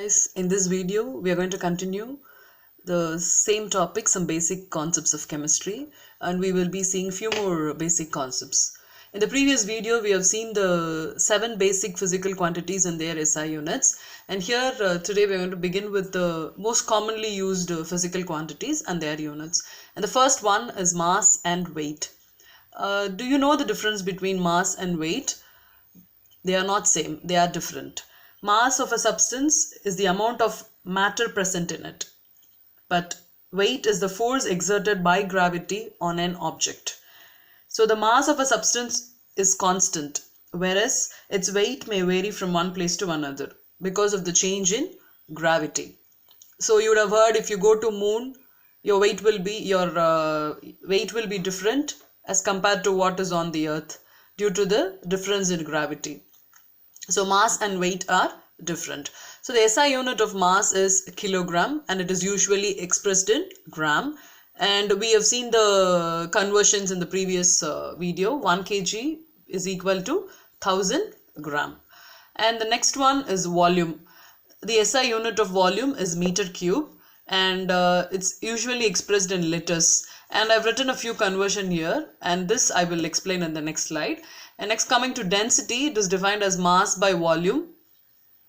Guys, in this video we are going to continue the same topic, some basic concepts of chemistry, and we will be seeing few more basic concepts. In the previous video we have seen the 7 basic physical quantities and their SI units, and here today we are going to begin with the most commonly used physical quantities and their units. And the first one is mass and weight. Do you know the difference between mass and weight? They are not same, they are different. Mass of a substance is the amount of matter present in it, but weight is the force exerted by gravity on an object. So the mass of a substance is constant, whereas its weight may vary from one place to another because of the change in gravity. So you would have heard, if you go to moon, your weight will be different as compared to what is on the earth due to the difference in gravity. So mass and weight are different. So the SI unit of mass is kilogram, and it is usually expressed in gram. And we have seen the conversions in the previous video. 1 kg is equal to 1000 gram. And the next one is volume. The SI unit of volume is meter cube, and it's usually expressed in liters. And I've written a few conversion here, and this I will explain in the next slide. And next, coming to density, it is defined as mass by volume.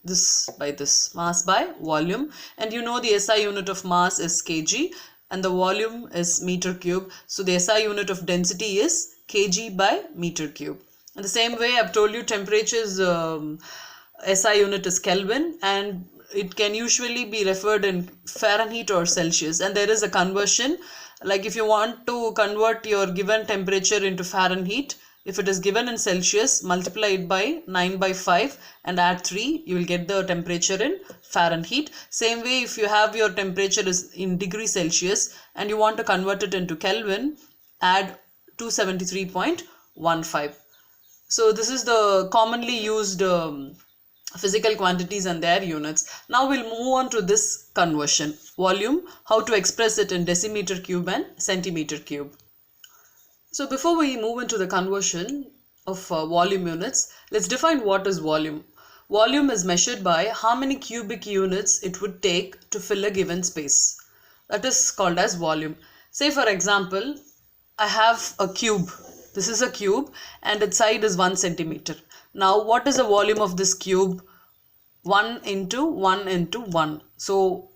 This by this, mass by volume. And you know the SI unit of mass is kg and the volume is meter cube. So the SI unit of density is kg by meter cube. In the same way, I've told you temperature's SI unit is Kelvin, and it can usually be referred in Fahrenheit or Celsius. And there is a conversion, like if you want to convert your given temperature into Fahrenheit, if it is given in Celsius, multiply it by 9 by 5 and add 3, you will get the temperature in Fahrenheit. Same way, if you have your temperature is in degree Celsius and you want to convert it into Kelvin, add 273.15. So this is the commonly used physical quantities and their units. Now we'll move on to this conversion. Volume, how to express it in decimeter cube and centimeter cube. So before we move into the conversion of volume units, let's define what is volume. Volume is measured by how many cubic units it would take to fill a given space. That is called as volume. Say for example, I have a cube. This is a cube and its side is 1 centimeter. Now what is the volume of this cube? 1 into 1 into 1. So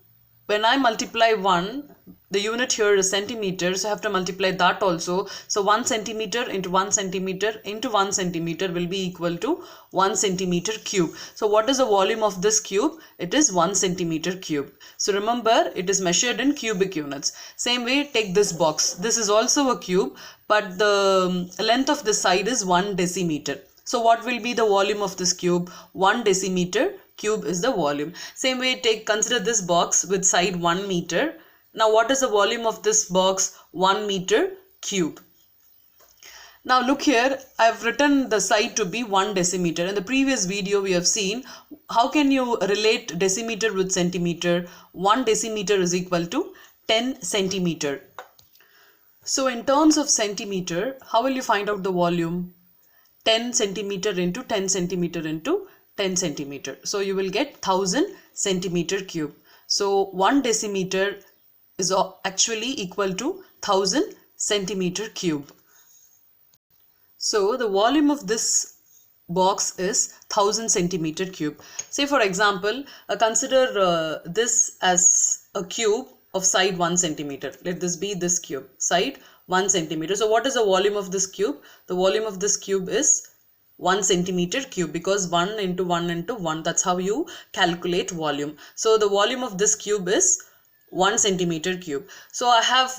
when I multiply 1, the unit here is centimeters, so I have to multiply that also. So 1 centimeter into 1 centimeter into 1 centimeter will be equal to 1 centimeter cube. So what is the volume of this cube? It is 1 centimeter cube. So remember, it is measured in cubic units. Same way, take this box. This is also a cube, but the length of the side is 1 decimeter. So what will be the volume of this cube? 1 decimeter cube is the volume. Same way, consider this box with side 1 meter. Now what is the volume of this box? 1 meter cube. Now look here, I have written the side to be 1 decimeter. In the previous video we have seen how can you relate decimeter with centimeter. 1 decimeter is equal to 10 centimeter. So in terms of centimeter, how will you find out the volume? 10 centimeter into 10 centimeter into 10 centimeter. So you will get 1000 centimeter cube. So 1 decimeter is actually equal to 1000 centimeter cube. So the volume of this box is 1000 centimeter cube. Say for example, consider this as a cube of side 1 centimeter. Let this be this cube, side 1 centimeter. So what is the volume of this cube? The volume of this cube is 1 centimeter cube, because 1 into 1 into 1, that's how you calculate volume. So the volume of this cube is 1 centimeter cube. So I have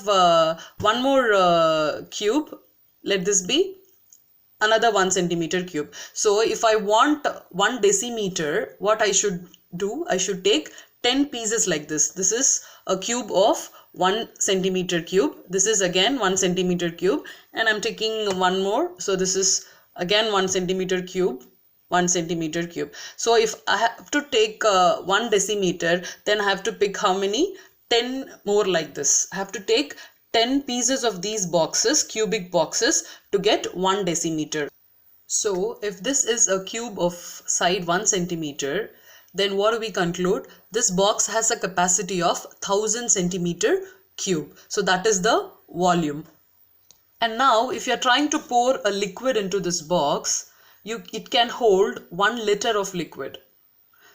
one more cube. Let this be another 1 centimeter cube. So if I want 1 decimeter, what I should do? I should take 10 pieces like this. This is a cube of 1 centimeter cube. This is again 1 centimeter cube, and I'm taking one more. So this is again 1 centimeter cube, 1 centimeter cube. So if I have to take 1 decimeter, then I have to pick how many? 10 more like this. I have to take 10 pieces of these boxes, cubic boxes, to get 1 decimeter. So if this is a cube of side 1 centimeter, then what do we conclude? This box has a capacity of 1000 centimeter cube. So that is the volume. And now if you are trying to pour a liquid into this box, it can hold 1 liter of liquid.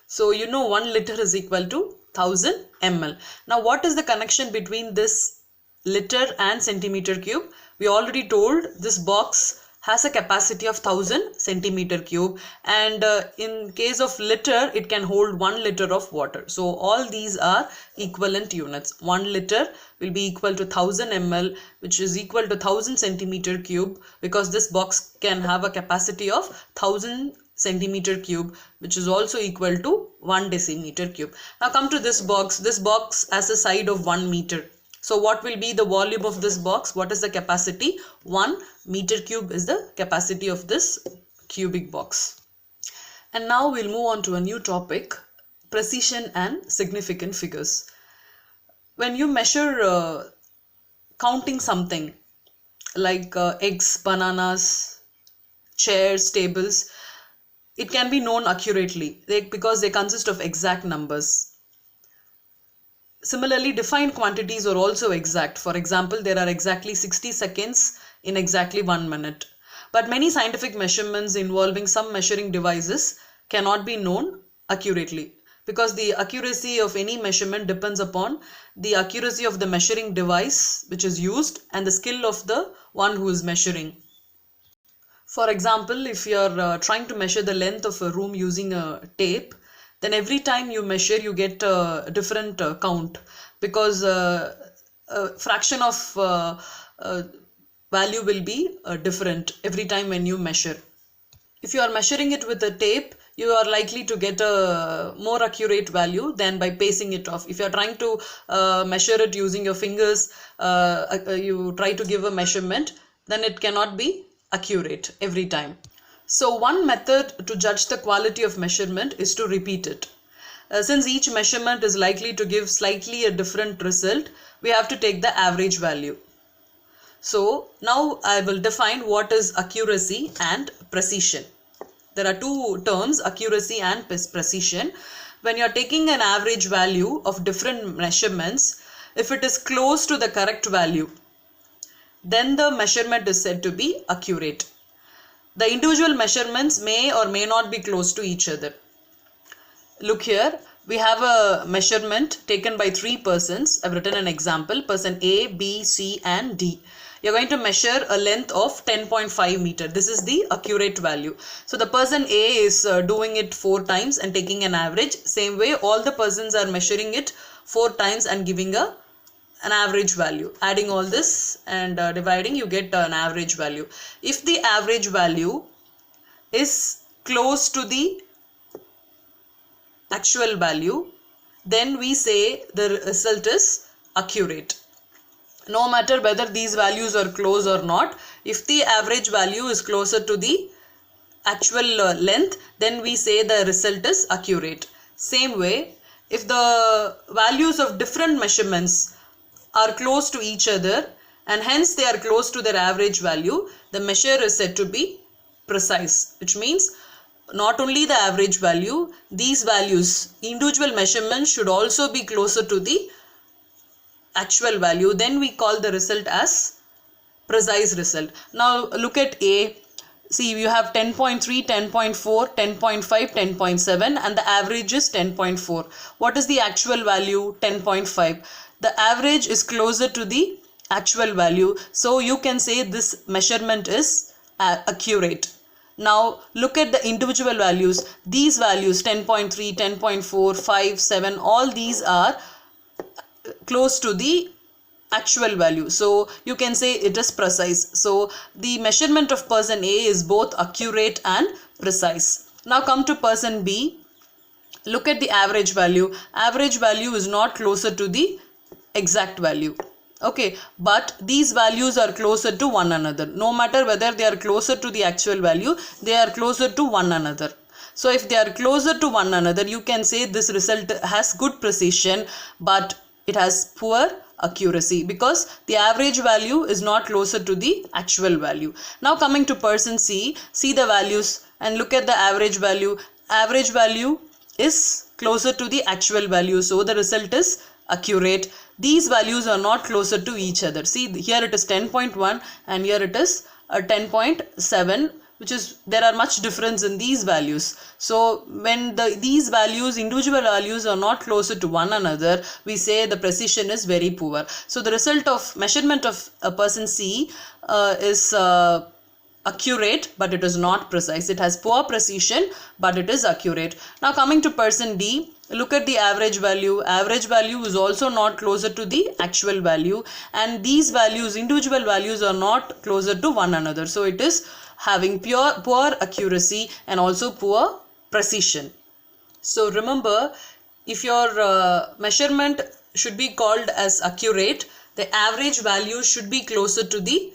So you know 1 liter is equal to 1000 ml. Now what is the connection between this liter and centimeter cube? We already told this box has a capacity of 1000 centimeter cube, and in case of liter it can hold 1 liter of water. So all these are equivalent units. 1 liter will be equal to 1000 ml, which is equal to 1000 centimeter cube, because this box can have a capacity of 1000 centimeter cube, which is also equal to 1 decimeter cube. Now come to this box. This box has a side of 1 meter. So what will be the volume of this box? What is the capacity? 1 meter cube is the capacity of this cubic box. And now we'll move on to a new topic, precision and significant figures. When you measure counting something like eggs, bananas, chairs, tables, it can be known accurately because they consist of exact numbers. Similarly, defined quantities are also exact. For example, there are exactly 60 seconds in exactly 1 minute. But many scientific measurements involving some measuring devices cannot be known accurately, because the accuracy of any measurement depends upon the accuracy of the measuring device which is used and the skill of the one who is measuring. For example, if you are trying to measure the length of a room using a tape, then every time you measure you get a different count, because a fraction of value will be different every time when you measure. If you are measuring it with a tape, you are likely to get a more accurate value than by pacing it off. If you are trying to measure it using your fingers, you try to give a measurement, then it cannot be accurate every time. So one method to judge the quality of measurement is to repeat it. Since each measurement is likely to give slightly a different result, we have to take the average value. So now I will define what is accuracy and precision. There are two terms, accuracy and precision. When you are taking an average value of different measurements, if it is close to the correct value, then the measurement is said to be accurate. The individual measurements may or may not be close to each other. Look here, we have a measurement taken by 3 persons. I've written an example, person A, B, C and D. You're going to measure a length of 10.5 meter. This is the accurate value. So the person A is doing it 4 times and taking an average. Same way, all the persons are measuring it 4 times and giving an average value. Adding all this and dividing, you get an average value. If the average value is close to the actual value, then we say the result is accurate. No matter whether these values are close or not, if the average value is closer to the actual length, then we say the result is accurate. Same way, if the values of different measurements are close to each other and hence they are close to their average value, the measure is said to be precise, which means not only the average value, these values, individual measurements should also be closer to the actual value. Then we call the result as precise result. Now look at A. See, you have 10.3, 10.4, 10.5, 10.7 and the average is 10.4. What is the actual value? 10.5. The average is closer to the actual value. So you can say this measurement is accurate. Now look at the individual values. These values 10.3, 10.4, 5, 7, all these are close to the actual value. So you can say it is precise. So the measurement of person A is both accurate and precise. Now come to person B. Look at the average value. Average value is not closer to the exact value. Okay, but these values are closer to one another. No matter whether they are closer to the actual value, they are closer to one another. So if they are closer to one another, you can say this result has good precision, but it has poor accuracy because the average value is not closer to the actual value. Now coming to person C, see the values and look at the average value. Average value is closer to the actual value, so the result is accurate. These values are not closer to each other. See, here it is 10.1 and here it is 10.7, which is, there are much difference in these values. So when these values, individual values, are not closer to one another, we say the precision is very poor. So the result of measurement of a person C is accurate, but it is not precise. It has poor precision, but it is accurate. Now coming to person D, look at the average value. Average value is also not closer to the actual value, and these values, individual values, are not closer to one another. So it is having poor accuracy and also poor precision. So remember, if your measurement should be called as accurate, the average value should be closer to the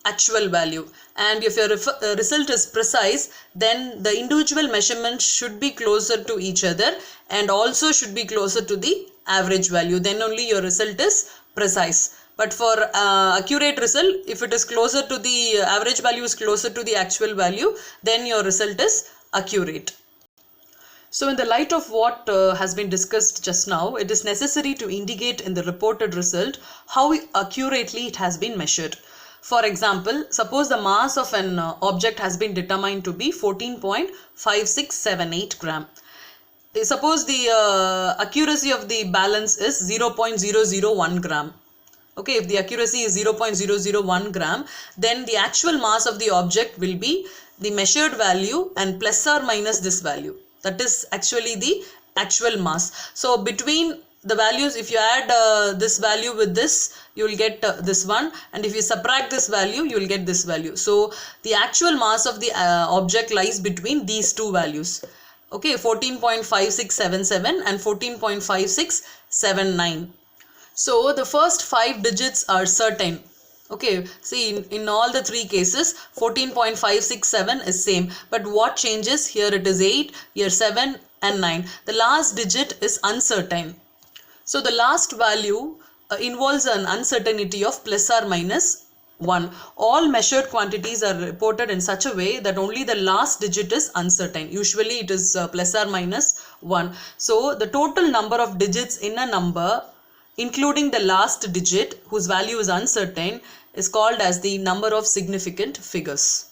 actual value, and if your result is precise, then the individual measurements should be closer to each other and also should be closer to the average value. Then only your result is precise. But for accurate result, if it is closer to the average value is closer to the actual value, then your result is accurate. So in the light of what has been discussed just now, it is necessary to indicate in the reported result how accurately it has been measured. For example, suppose the mass of an object has been determined to be 14.5678 gram. Suppose the accuracy of the balance is 0.001 gram. Okay, if the accuracy is 0.001 gram, then the actual mass of the object will be the measured value and plus or minus this value. That is actually the actual mass. So between the values, if you add this value with this, you will get this one, and if you subtract this value, you will get this value. So the actual mass of the object lies between these two values. Okay, 14.5677 and 14.5679. So the first 5 digits are certain. Okay, see, in all the 3 cases, 14.567 is same. But what changes? Here it is 8, here 7 and 9. The last digit is uncertain. So the last value involves an uncertainty of plus or minus 1. All measured quantities are reported in such a way that only the last digit is uncertain. Usually it is plus or minus 1. So the total number of digits in a number, including the last digit whose value is uncertain, is called as the number of significant figures.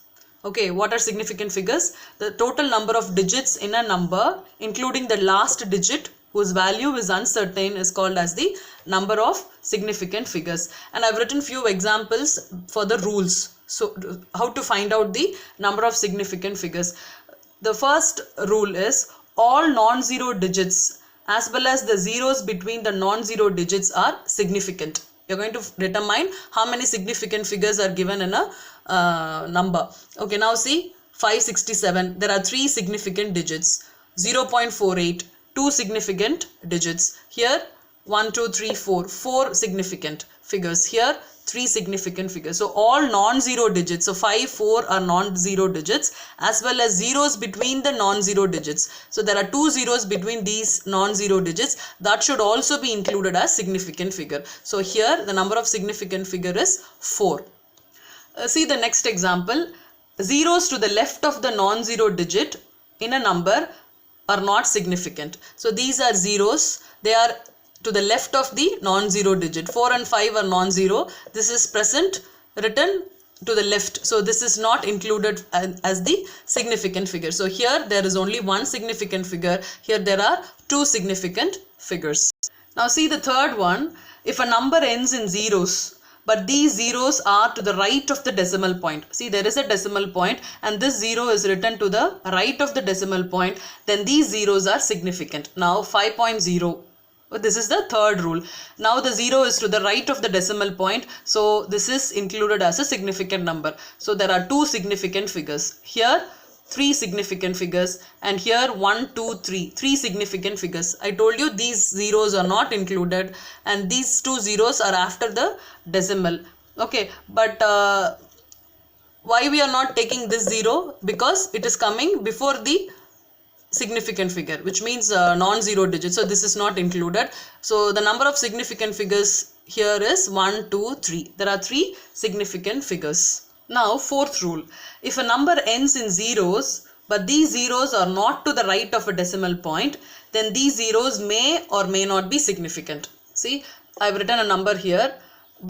Okay, what are significant figures? The total number of digits in a number, including the last digit whose value is uncertain, is called as the number of significant figures. And I've written few examples for the rules. So how to find out the number of significant figures? The first rule is all non-zero digits as well as the zeros between the non-zero digits are significant. You're going to determine how many significant figures are given in a number. Okay, now see 567. There are 3 significant digits. 0.48. 2 significant digits. Here 1, 2, 3, 4. 4 significant figures. Here 3 significant figures. So all non-zero digits. So 5, 4 are non-zero digits, as well as zeros between the non-zero digits. So there are 2 zeros between these non-zero digits. That should also be included as significant figure. So here the number of significant figure is 4. See the next example. Zeros to the left of the non-zero digit in a number are not significant. So these are zeros. They are to the left of the non-zero digit. 4 and 5 are non-zero. This is present written to the left. So this is not included as the significant figure. So here there is only one significant figure. Here there are 2 significant figures. Now see the third one. If a number ends in zeros, but these zeros are to the right of the decimal point. See, there is a decimal point and this 0 is written to the right of the decimal point. Then these zeros are significant. Now 5.0. This is the third rule. Now the 0 is to the right of the decimal point. So this is included as a significant number. So there are 2 significant figures. Here 3 significant figures, and here 1, 2, 3. 3 significant figures. I told you these zeros are not included and these 2 zeros are after the decimal. Okay, but why we are not taking this 0? Because it is coming before the significant figure, which means non-zero digit. So this is not included. So the number of significant figures here is 1, 2, 3. There are 3 significant figures. Now fourth rule. If a number ends in zeros but these zeros are not to the right of a decimal point, then these zeros may or may not be significant. See, I've written a number here,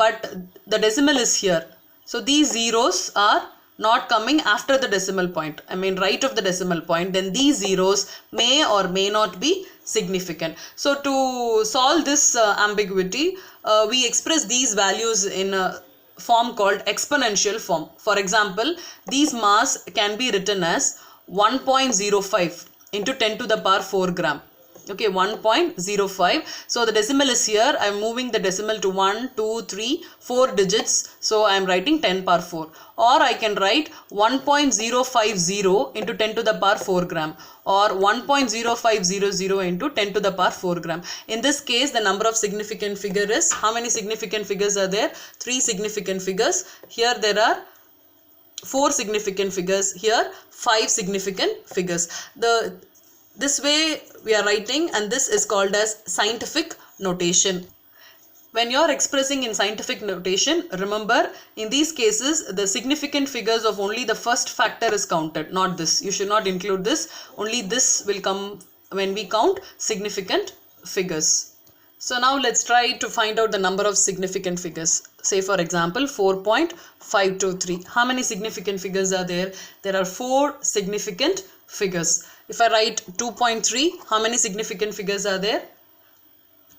but the decimal is here. So these zeros are not coming after the decimal point, I mean right of the decimal point, then these zeros may or may not be significant. So to solve this ambiguity, we express these values in a form called exponential form. For example, these mass can be written as 1.05 into 10 to the power 4 gram. Okay, 1.05. So the decimal is here. I am moving the decimal to 1, 2, 3, 4 digits. So I am writing 10 power 4. Or I can write 1.050 into 10 to the power 4 gram. Or 1.0500 into 10 to the power 4 gram. In this case, the number of significant figure is, how many significant figures are there? 3 significant figures. Here there are 4 significant figures. Here 5 significant figures. This way we are writing, and this is called as scientific notation. When you are expressing in scientific notation, remember in these cases the significant figures of only the first factor is counted, not this. You should not include this. Only this will come when we count significant figures. So now let's try to find out the number of significant figures. Say for example 4.523. How many significant figures are there? There are 4 significant figures. If I write 2.3, how many significant figures are there?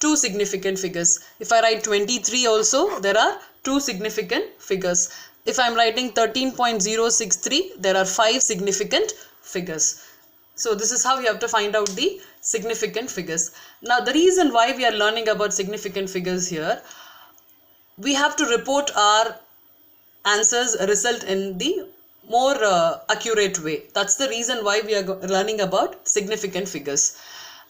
2 significant figures. If I write 23 also, there are 2 significant figures. If I am writing 13.063, there are 5 significant figures. So this is how you have to find out the significant figures. Now the reason why we are learning about significant figures here, we have to report our answers result in the more accurate way. That's the reason why we are learning about significant figures.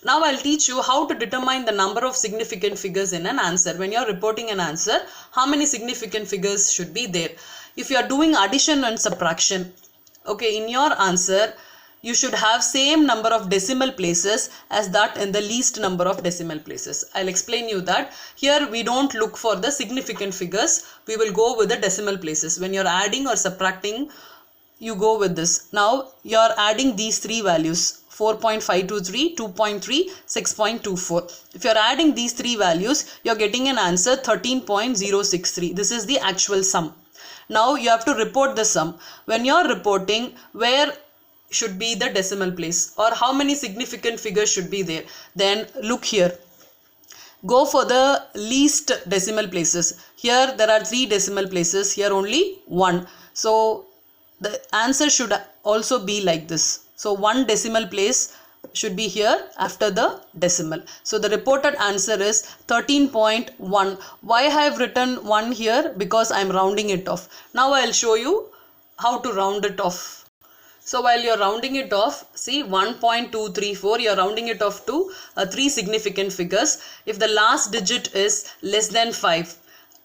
Now I'll teach you how to determine the number of significant figures in an answer. When you're reporting an answer, how many significant figures should be there? If you are doing addition and subtraction, okay, in your answer, you should have same number of decimal places as that in the least number of decimal places. I'll explain you that. Here we don't look for the significant figures. We will go with the decimal places. When you're adding or subtracting, you go with this. Now you're adding these 3 values, 4.523, 2.3, 6.24. If you're adding these 3 values, you're getting an answer 13.063. This is the actual sum. Now you have to report the sum. When you're reporting, where should be the decimal place or how many significant figures should be there, then look here. Go for the least decimal places. Here there are 3 decimal places, here only 1. So the answer should also be like this. So 1 decimal place should be here after the decimal. So the reported answer is 13.1. Why I have written 1 here? Because I am rounding it off. Now I will show you how to round it off. So while you are rounding it off, see 1.234, you are rounding it off to 3 significant figures. If the last digit is less than 5,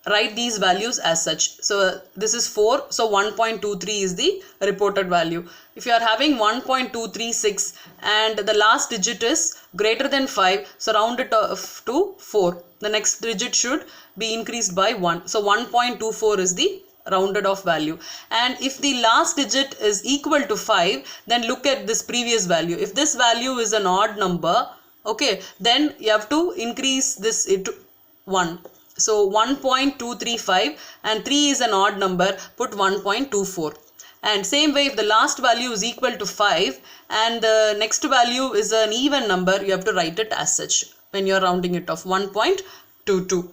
write these values as such. So this is 4, so 1.23 is the reported value. If you are having 1.236 and the last digit is greater than 5, so round it off to 4. The next digit should be increased by 1. So 1.24 is the rounded off value. And if the last digit is equal to 5, then look at this previous value. If this value is an odd number, okay, then you have to increase this to 1. So 1.235 and 3 is an odd number, put 1.24. And same way, if the last value is equal to 5 and the next value is an even number, you have to write it as such when you are rounding it off, 1.22.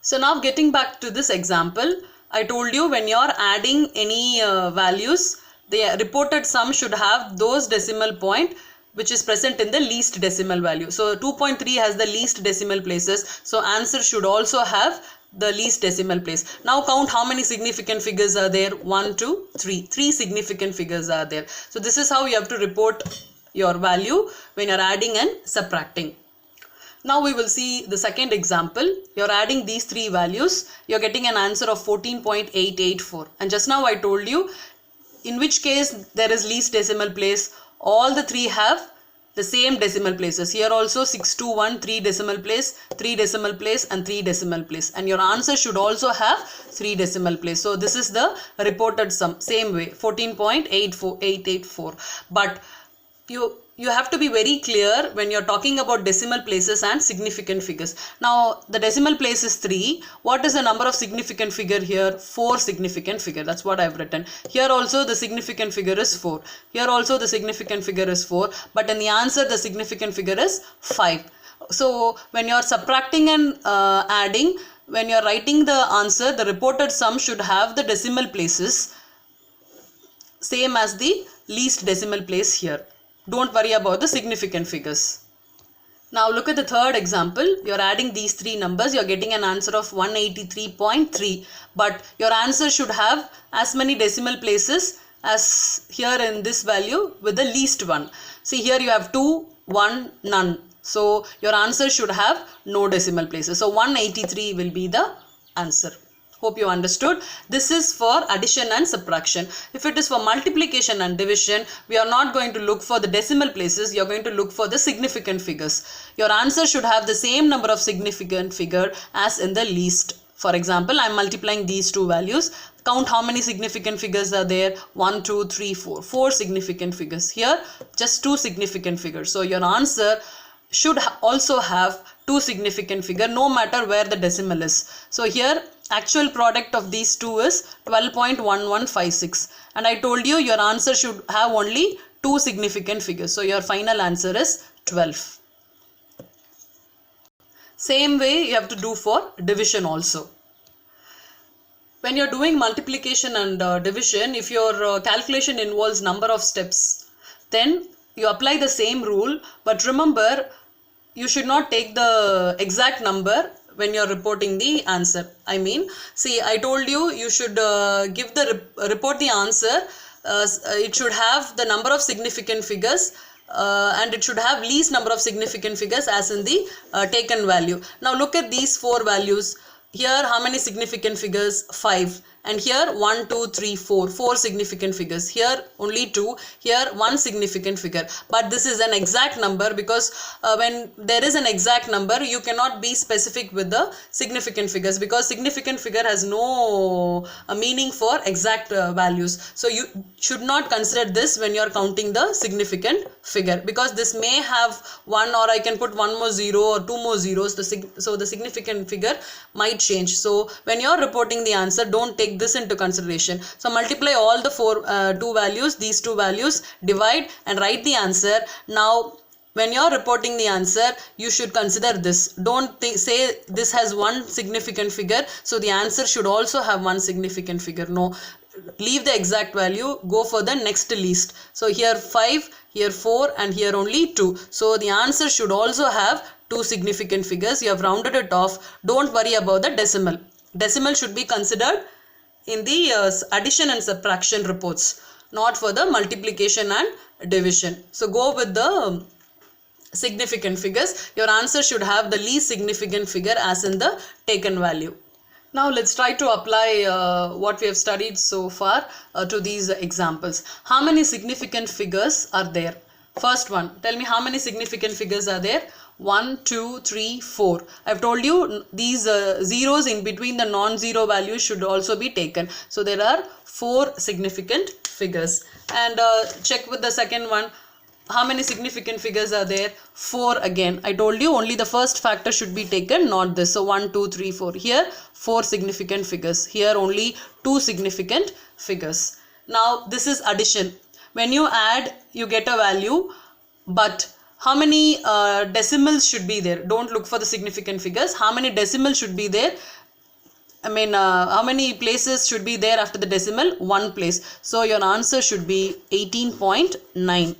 So now getting back to this example, I told you when you are adding any values, the reported sum should have those decimal point which is present in the least decimal value. So 2.3 has the least decimal places. So answer should also have the least decimal place. Now count how many significant figures are there. 1, 2, 3. 3 significant figures are there. So this is how you have to report your value when you are adding and subtracting. Now we will see the second example. You are adding these 3 values. You are getting an answer of 14.884. And just now I told you in which case there is least decimal place. All the 3 have the same decimal places. Here also 621, 3 decimal place, 3 decimal place and 3 decimal place. And your answer should also have 3 decimal place. So this is the reported sum. Same way, 14.84884. But you have to be very clear when you're talking about decimal places and significant figures. Now the decimal place is 3. What is the number of significant figure here? 4 significant figure. That's what I've written. Here also the significant figure is 4. Here also the significant figure is 4. But in the answer the significant figure is 5. So when you're subtracting and adding, when you're writing the answer, the reported sum should have the decimal places same as the least decimal place here. Don't worry about the significant figures. Now look at the third example. You're adding these 3 numbers. You're getting an answer of 183.3. But your answer should have as many decimal places as here in this value with the least one. See, here you have 2, 1, none. So your answer should have no decimal places. So 183 will be the answer. Hope you understood. This is for addition and subtraction. If it is for multiplication and division, we are not going to look for the decimal places. You are going to look for the significant figures. Your answer should have the same number of significant figure as in the least. For example, I am multiplying these 2 values. Count how many significant figures are there. 1, 2, 3, 4. 4 significant figures. Here, just 2 significant figures. So your answer should also have 2 significant figure no matter where the decimal is. So here actual product of these 2 is 12.1156, and I told you your answer should have only 2 significant figures. So your final answer is 12. Same way you have to do for division also. When you're doing multiplication and division, if your calculation involves number of steps, then you apply the same rule, but remember you should not take the exact number when you're reporting the answer. I mean, see, I told you you should report the answer. It should have the number of significant figures and it should have least number of significant figures as in the taken value. Now look at these 4 values. Here how many significant figures? 5. And here 1, 2, 3, 4. 4 significant figures. Here only 2. Here 1 significant figure. But this is an exact number because when there is an exact number, you cannot be specific with the significant figures because significant figure has no meaning for exact values. So you should not consider this when you are counting the significant figure because this may have 1, or I can put 1 more 0 or 2 more zeros. So the significant figure might change. So when you are reporting the answer, don't take this into consideration. So multiply all the 2 values, these 2 values, divide and write the answer. Now when you are reporting the answer, you should consider this. Don't say this has 1 significant figure, so the answer should also have 1 significant figure. No, leave the exact value, go for the next least. So here 5, here 4 and here only 2. So the answer should also have 2 significant figures. You have rounded it off. Don't worry about the decimal. Decimal should be considered in the addition and subtraction reports, not for the multiplication and division. So go with the significant figures. Your answer should have the least significant figure as in the taken value. Now let's try to apply what we have studied so far to these examples. How many significant figures are there? First one, tell me how many significant figures are there? 1, 2, 3, 4. I've told you these zeros in between the non-zero values should also be taken. So there are 4 significant figures. And check with the second one. How many significant figures are there? 4 again. I told you only the first factor should be taken, not this. So 1, 2, 3, 4. Here 4 significant figures. Here only 2 significant figures. Now this is addition. When you add, you get a value, but how many decimals should be there? Don't look for the significant figures. How many decimals should be there? I mean, how many places should be there after the decimal? 1 place. So your answer should be 18.9.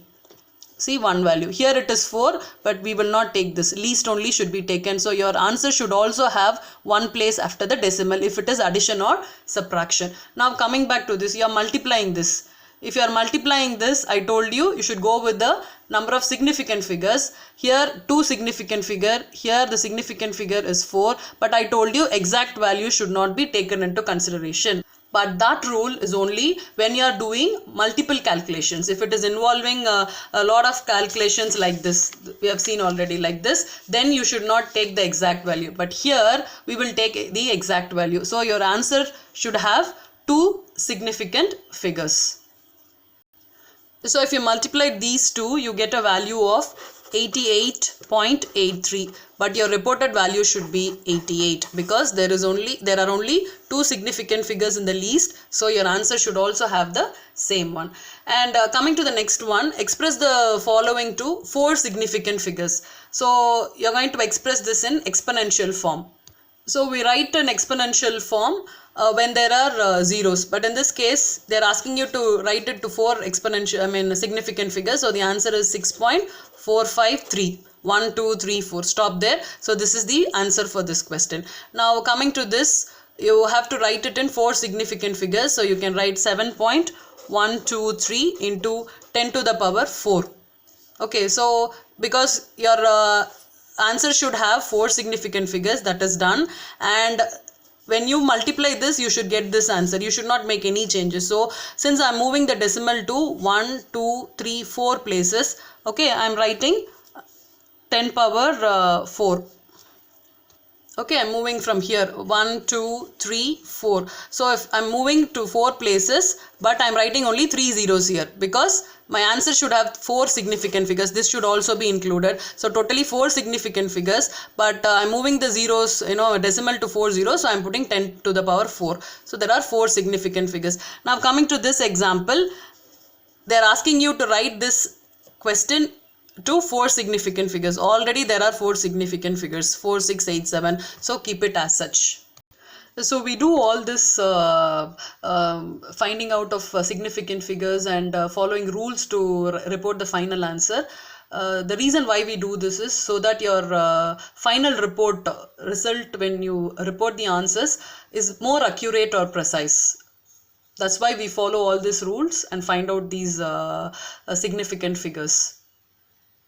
See, 1 value. Here it is 4, but we will not take this. Least only should be taken. So your answer should also have 1 place after the decimal if it is addition or subtraction. Now coming back to this, you are multiplying this. If you are multiplying this, I told you, you should go with the number of significant figures. Here 2 significant figure, here the significant figure is 4, but I told you exact value should not be taken into consideration. But that rule is only when you are doing multiple calculations. If it is involving a lot of calculations like this, we have seen already like this, then you should not take the exact value. But here we will take the exact value. So your answer should have two significant figures. So if you multiply these two, you get a value of 88.83, but your reported value should be 88 because there are only two significant figures in the list, so your answer should also have the same one. And coming to the next one, express the following to four significant figures. So you're going to express this in exponential form. So we write an exponential form when there are zeros, but in this case they're asking you to write it to four significant figures. So the answer is 6.453. 1, 2, 3, 4. Stop there. So this is the answer for this question. Now coming to this, you have to write it in four significant figures. So you can write 7.123 into 10 to the power 4. Okay, so because your answer should have four significant figures, that is done, and when you multiply this, you should get this answer. You should not make any changes. So since I'm moving the decimal to 1, 2, 3, 4 places, okay, I'm writing 10 power 4. Okay, I'm moving from here 1, 2, 3, 4. So if I'm moving to 4 places, but I'm writing only 3 zeros here because my answer should have four significant figures. This should also be included. So totally four significant figures, but I'm moving the zeros, decimal to 4 zeros. So I'm putting 10 to the power 4. So there are four significant figures. Now coming to this example, they're asking you to write this question to four significant figures. Already there are four significant figures, 4, 6, 8, 7. So keep it as such. So we do all this finding out of significant figures and following rules to report the final answer. The reason why we do this is so that your final result when you report the answers is more accurate or precise. That's why we follow all these rules and find out these significant figures.